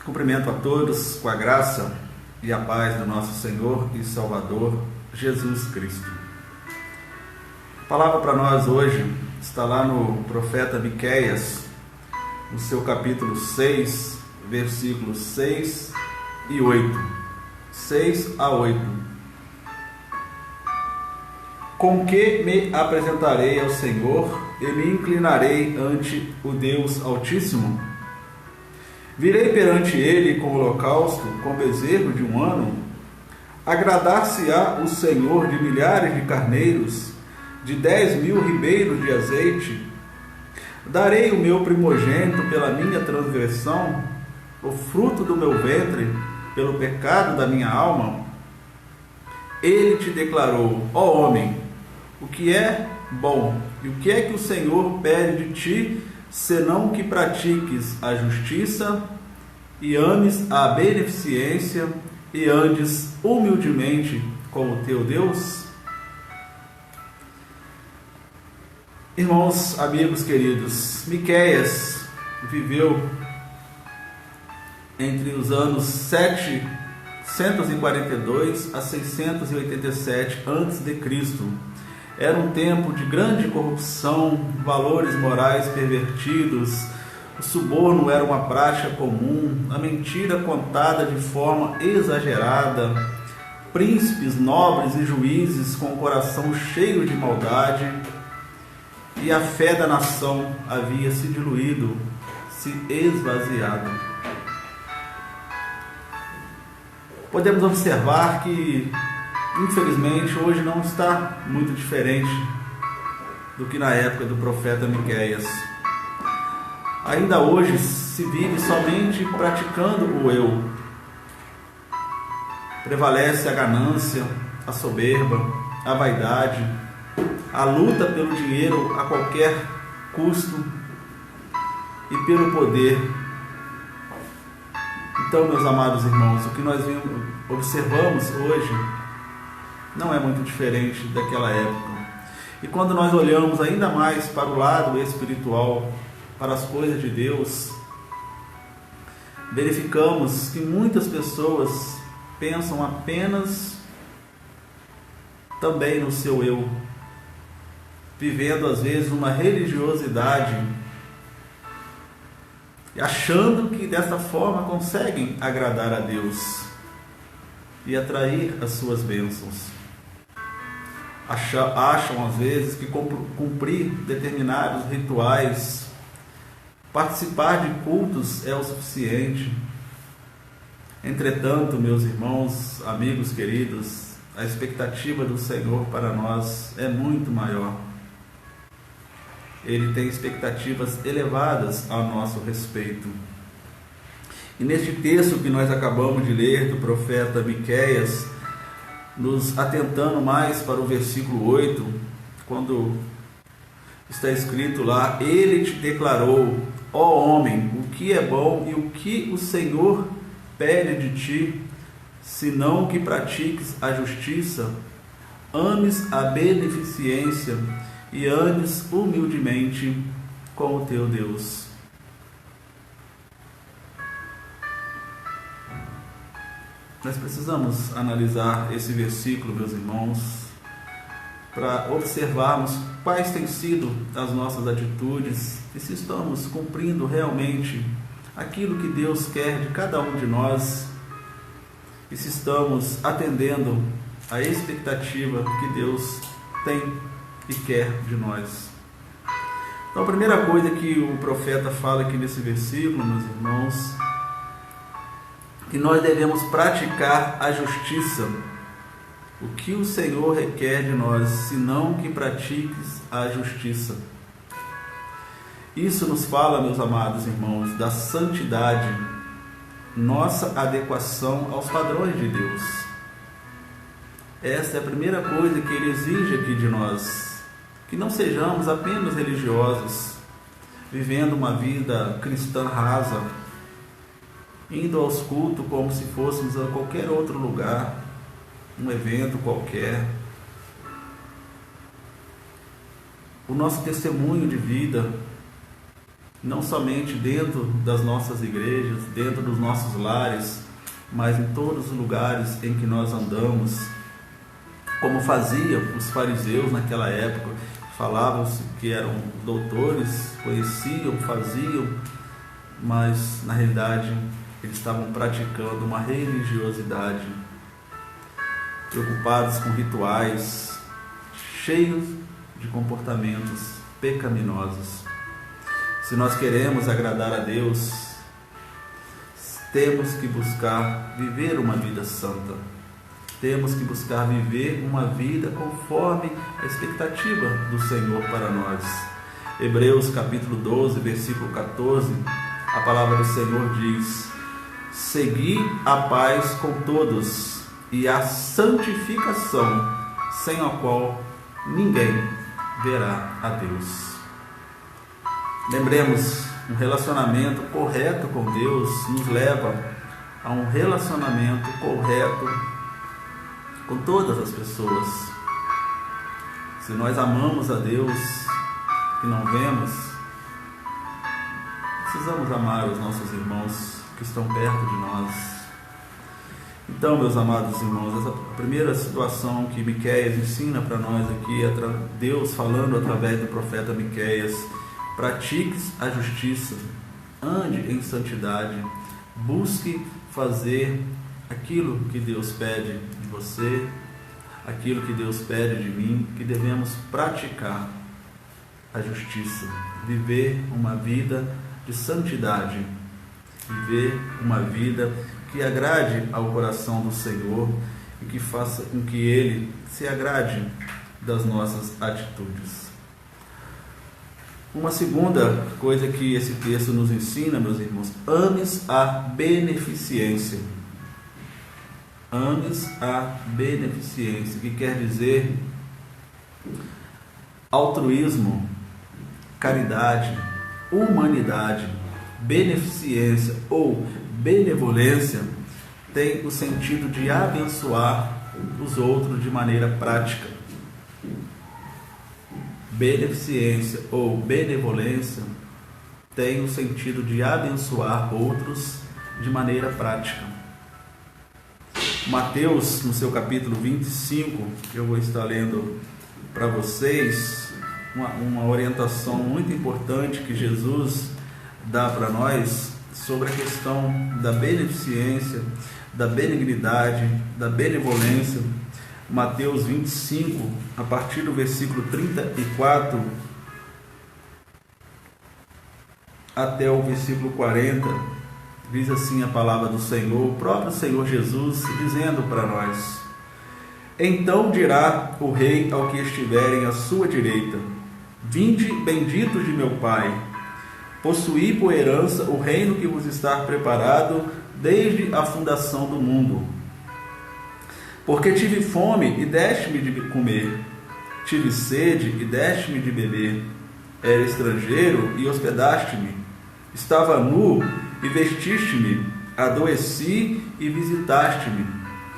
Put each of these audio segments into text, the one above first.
Cumprimento a todos com a graça e a paz do nosso Senhor e Salvador Jesus Cristo. A palavra para nós hoje está lá no profeta Miqueias, no seu capítulo 6, versículos 6 e 8. 6 a 8. Com que me apresentarei ao Senhor e me inclinarei ante o Deus Altíssimo? Virei perante ele com holocausto, com bezerro de um ano? Agradar-se-á o Senhor de milhares de carneiros, de 10.000 ribeiros de azeite? Darei o meu primogênito pela minha transgressão, o fruto do meu ventre pelo pecado da minha alma? Ele te declarou: ó homem, o que é bom e o que é que o Senhor pede de ti, senão que pratiques a justiça e ames a beneficência e andes humildemente com o teu Deus? Irmãos, amigos queridos, Miqueias viveu entre os anos 742 a 687 a.C. Era um tempo de grande corrupção, valores morais pervertidos, o suborno era uma prática comum, a mentira contada de forma exagerada, príncipes, nobres e juízes com o coração cheio de maldade, e a fé da nação havia se diluído, se esvaziado. Podemos observar que, infelizmente, hoje não está muito diferente do que na época do profeta Miqueias. Ainda hoje se vive somente praticando o eu. Prevalece a ganância, a soberba, a vaidade, a luta pelo dinheiro a qualquer custo e pelo poder. Então, meus amados irmãos, o que nós observamos hoje não é muito diferente daquela época. E quando nós olhamos ainda mais para o lado espiritual, para as coisas de Deus, verificamos que muitas pessoas pensam apenas também no seu eu, vivendo às vezes uma religiosidade e achando que dessa forma conseguem agradar a Deus e atrair as suas bênçãos. Acham às vezes que cumprir determinados rituais, participar de cultos é o suficiente. Entretanto, meus irmãos, amigos queridos, a expectativa do Senhor para nós é muito maior. Ele tem expectativas elevadas a nosso respeito. E neste texto que nós acabamos de ler do profeta Miqueias, nos atentando mais para o versículo 8, quando está escrito lá: ele te declarou, ó homem, o que é bom e o que o Senhor pede de ti, senão que pratiques a justiça, ames a beneficência e andes humildemente com o teu Deus. Nós precisamos analisar esse versículo, meus irmãos, para observarmos quais têm sido as nossas atitudes e se estamos cumprindo realmente aquilo que Deus quer de cada um de nós e se estamos atendendo à expectativa que Deus tem e quer de nós. Então, a primeira coisa que o profeta fala aqui nesse versículo, meus irmãos, que nós devemos praticar a justiça. O que o Senhor requer de nós, senão que pratiques a justiça. Isso nos fala, meus amados irmãos, da santidade, nossa adequação aos padrões de Deus. Esta é a primeira coisa que Ele exige aqui de nós, que não sejamos apenas religiosos, vivendo uma vida cristã rasa, indo aos cultos como se fôssemos a qualquer outro lugar, um evento qualquer. O nosso testemunho de vida não somente dentro das nossas igrejas, dentro dos nossos lares, mas em todos os lugares em que nós andamos, como faziam os fariseus naquela época. Falavam-se que eram doutores, conheciam, faziam, mas na realidade eles estavam praticando uma religiosidade, preocupados com rituais, cheios de comportamentos pecaminosos. Se nós queremos agradar a Deus, temos que buscar viver uma vida santa. Temos que buscar viver uma vida conforme a expectativa do Senhor para nós. Hebreus capítulo 12, versículo 14, a palavra do Senhor diz: segui a paz com todos e a santificação, sem a qual ninguém verá a Deus. Lembremos, um relacionamento correto com Deus nos leva a um relacionamento correto com todas as pessoas. Se nós amamos a Deus e não vemos, precisamos amar os nossos irmãos que estão perto de nós. Então, meus amados irmãos, essa primeira situação que Miqueias ensina para nós aqui, Deus falando através do profeta Miqueias: pratiques a justiça, ande em santidade, busque fazer aquilo que Deus pede de você, aquilo que Deus pede de mim, que devemos praticar a justiça, viver uma vida de santidade, viver uma vida que agrade ao coração do Senhor e que faça com que Ele se agrade das nossas atitudes. Uma segunda coisa que esse texto nos ensina, meus irmãos: ames a beneficência. Ames a beneficência, que quer dizer altruísmo, caridade, humanidade. Beneficência ou benevolência tem o sentido de abençoar os outros de maneira prática. Beneficência ou benevolência tem o sentido de abençoar outros de maneira prática. Mateus, no seu capítulo 25, eu vou estar lendo para vocês uma orientação muito importante que Jesus dá para nós sobre a questão da beneficência, da benignidade, da benevolência. Mateus 25, a partir do versículo 34 até o versículo 40, diz assim a palavra do Senhor, o próprio Senhor Jesus dizendo para nós: então dirá o rei ao que estiverem à sua direita: vinde, benditos de meu Pai, possuí por herança o reino que vos está preparado desde a fundação do mundo. Porque tive fome e deste-me de comer, tive sede e deste-me de beber, era estrangeiro e hospedaste-me, estava nu e vestiste-me, adoeci e visitaste-me,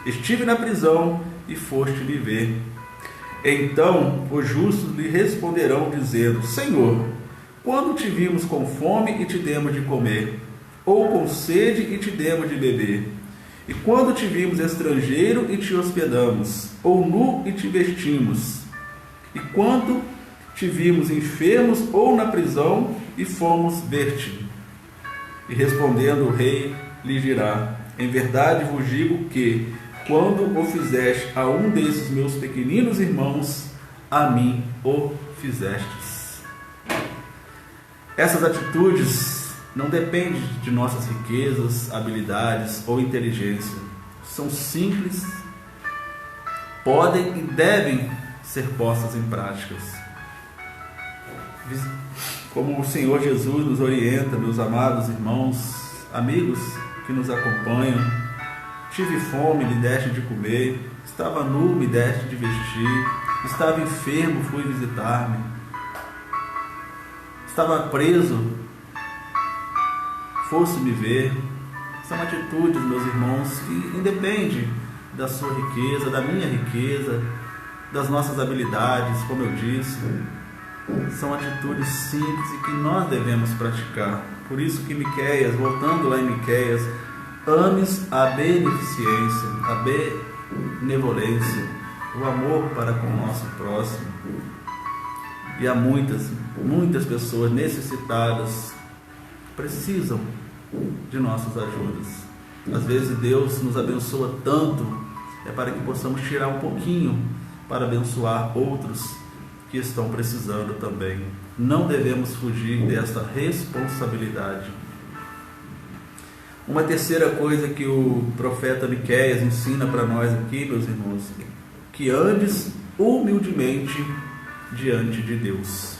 estive na prisão e foste me ver. Então os justos lhe responderão dizendo: Senhor, quando te vimos com fome e te demos de comer, ou com sede e te demos de beber? E quando te vimos estrangeiro e te hospedamos, ou nu e te vestimos? E quando te vimos enfermos ou na prisão e fomos ver-te? E respondendo o rei lhe dirá: em verdade vos digo que, quando o fizeste a um desses meus pequeninos irmãos, a mim o fizestes. Essas atitudes não dependem de nossas riquezas, habilidades ou inteligência. São simples, podem e devem ser postas em práticas. Como o Senhor Jesus nos orienta, meus amados irmãos, amigos que nos acompanham: tive fome, me deste de comer, estava nu, me deste de vestir, estava enfermo, fui visitar-me, estava preso, fosse me ver. São atitudes, meus irmãos, que independem da sua riqueza, da minha riqueza, das nossas habilidades, como eu disse. São atitudes simples e que nós devemos praticar. Por isso que Miqueias, voltando lá em Miqueias, ames a beneficência, a benevolência, o amor para com o nosso próximo. E há muitas pessoas necessitadas precisam de nossas ajudas. Às vezes Deus nos abençoa tanto, é para que possamos tirar um pouquinho para abençoar outros que estão precisando também. Não devemos fugir desta responsabilidade. Uma terceira coisa que o profeta Miqueias ensina para nós aqui, meus irmãos, que andes humildemente diante de Deus.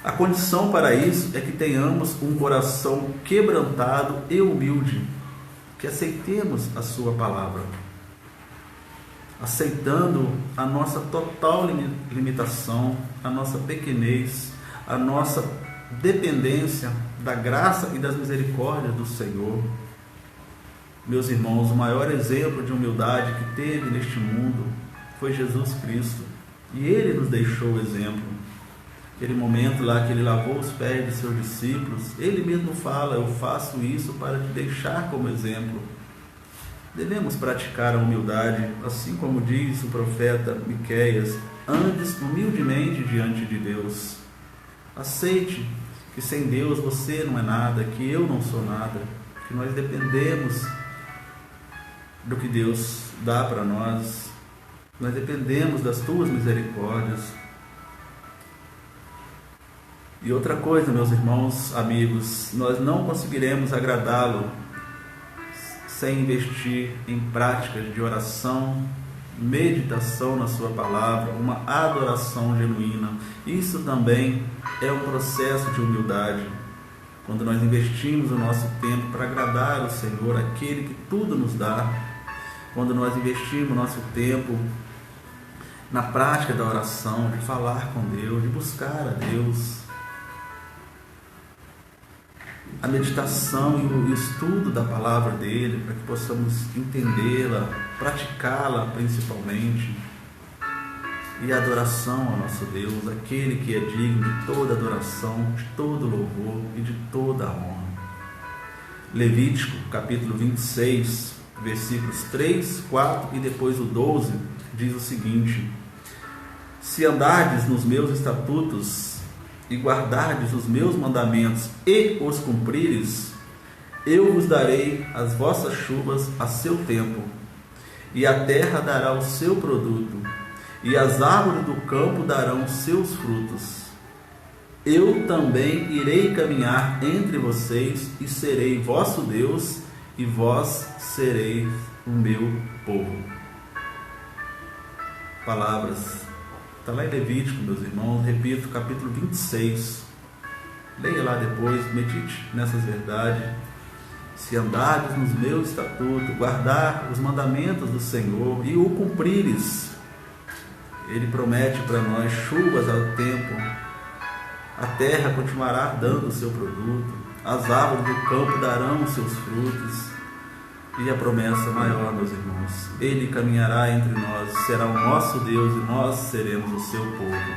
A condição para isso é que tenhamos um coração quebrantado e humilde, que aceitemos a sua palavra, aceitando a nossa total limitação, a nossa pequenez, a nossa dependência da graça e das misericórdias do Senhor. Meus irmãos, o maior exemplo de humildade que teve neste mundo foi Jesus Cristo, e Ele nos deixou o exemplo. Aquele momento lá que Ele lavou os pés de seus discípulos, Ele mesmo fala: eu faço isso para te deixar como exemplo. Devemos praticar a humildade, assim como diz o profeta Miqueias: andes humildemente diante de Deus. Aceite que sem Deus você não é nada, que eu não sou nada, que nós dependemos do que Deus dá para nós, nós dependemos das tuas misericórdias. E outra coisa, meus irmãos, amigos, nós não conseguiremos agradá-lo sem investir em práticas de oração, meditação na sua palavra, uma adoração genuína. Isso também é um processo de humildade. Quando nós investimos o nosso tempo para agradar o Senhor, aquele que tudo nos dá, quando nós investimos o nosso tempo na prática da oração, de falar com Deus, de buscar a Deus, a meditação e o estudo da palavra dele, para que possamos entendê-la, praticá-la principalmente, e a adoração ao nosso Deus, aquele que é digno de toda adoração, de todo louvor e de toda honra. Levítico, capítulo 26, versículos 3, 4 e depois o 12, diz o seguinte: se andardes nos meus estatutos e guardardes os meus mandamentos e os cumprires, eu vos darei as vossas chuvas a seu tempo, e a terra dará o seu produto, e as árvores do campo darão seus frutos. Eu também irei caminhar entre vocês, e serei vosso Deus, e vós sereis o meu povo. Palavras. Está lá em Levítico, meus irmãos, repito, capítulo 26. Leia lá depois, medite nessas verdades. Se andares nos meus estatutos, guardar os mandamentos do Senhor e o cumprires, Ele promete para nós chuvas ao tempo, a terra continuará dando o seu produto, as árvores do campo darão os seus frutos. E a promessa maior, meus irmãos, Ele caminhará entre nós, será o nosso Deus e nós seremos o seu povo.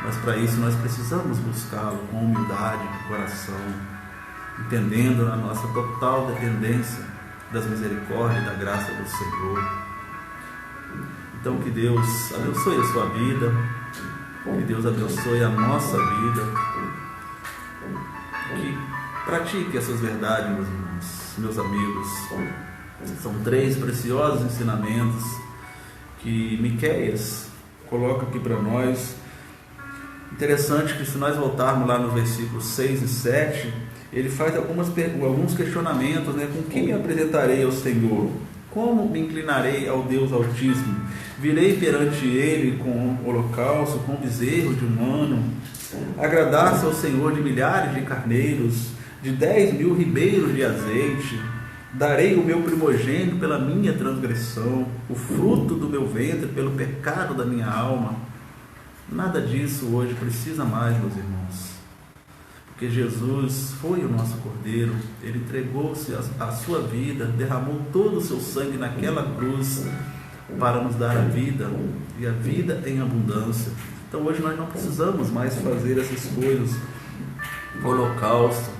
Mas para isso nós precisamos buscá-lo com humildade de coração, entendendo a nossa total dependência das misericórdias e da graça do Senhor. Então que Deus abençoe a sua vida, que Deus abençoe a nossa vida, que pratique essas verdades, meus irmãos, meus amigos. São 3 preciosos ensinamentos que Miqueias coloca aqui para nós. Interessante que, se nós voltarmos lá nos versículos 6 e 7, ele faz alguns questionamentos, né? Com que me apresentarei ao Senhor? Como me inclinarei ao Deus Altíssimo? Virei perante Ele com holocausto, com bezerro de um ano? Agradar-se ao Senhor de milhares de carneiros, de 10.000 ribeiros de azeite? Darei o meu primogênito pela minha transgressão, o fruto do meu ventre pelo pecado da minha alma. Nada disso hoje precisa mais, meus irmãos, porque Jesus foi o nosso Cordeiro. Ele entregou-se a sua vida, derramou todo o seu sangue naquela cruz para nos dar a vida, e a vida em abundância. Então hoje nós não precisamos mais fazer essas coisas, holocausto,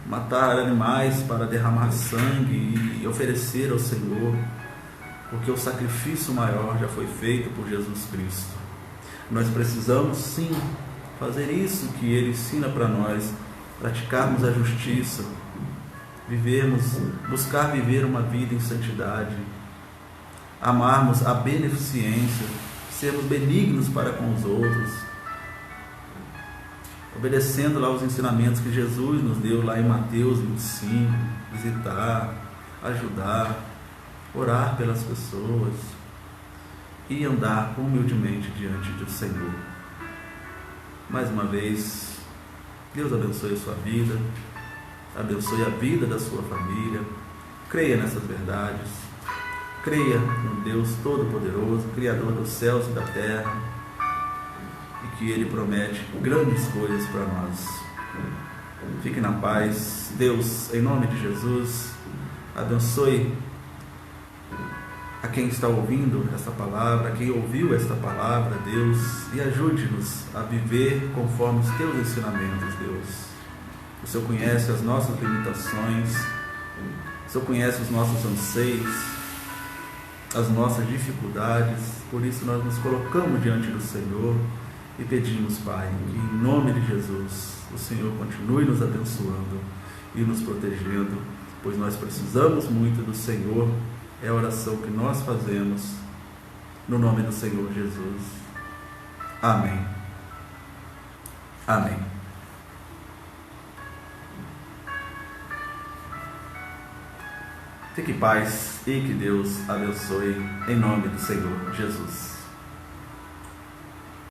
matar animais para derramar sangue e oferecer ao Senhor, porque o sacrifício maior já foi feito por Jesus Cristo. Nós precisamos sim fazer isso que Ele ensina para nós, praticarmos a justiça, buscar viver uma vida em santidade, amarmos a beneficência, sermos benignos para com os outros, obedecendo lá os ensinamentos que Jesus nos deu lá em Mateus 25, visitar, ajudar, orar pelas pessoas e andar humildemente diante do Senhor. Mais uma vez, Deus abençoe a sua vida, abençoe a vida da sua família. Creia nessas verdades, creia no Deus Todo-Poderoso, Criador dos céus e da terra, e que Ele promete grandes coisas para nós. Fique na paz. Deus, em nome de Jesus, abençoe a quem está ouvindo esta palavra, a quem ouviu esta palavra, Deus, e ajude-nos a viver conforme os Teus ensinamentos, Deus. O Senhor conhece as nossas limitações, o Senhor conhece os nossos anseios, as nossas dificuldades, por isso nós nos colocamos diante do Senhor e pedimos, Pai, que em nome de Jesus o Senhor continue nos abençoando e nos protegendo, pois nós precisamos muito do Senhor. É a oração que nós fazemos no nome do Senhor Jesus. Amém. Amém. Fique em paz e que Deus abençoe em nome do Senhor Jesus.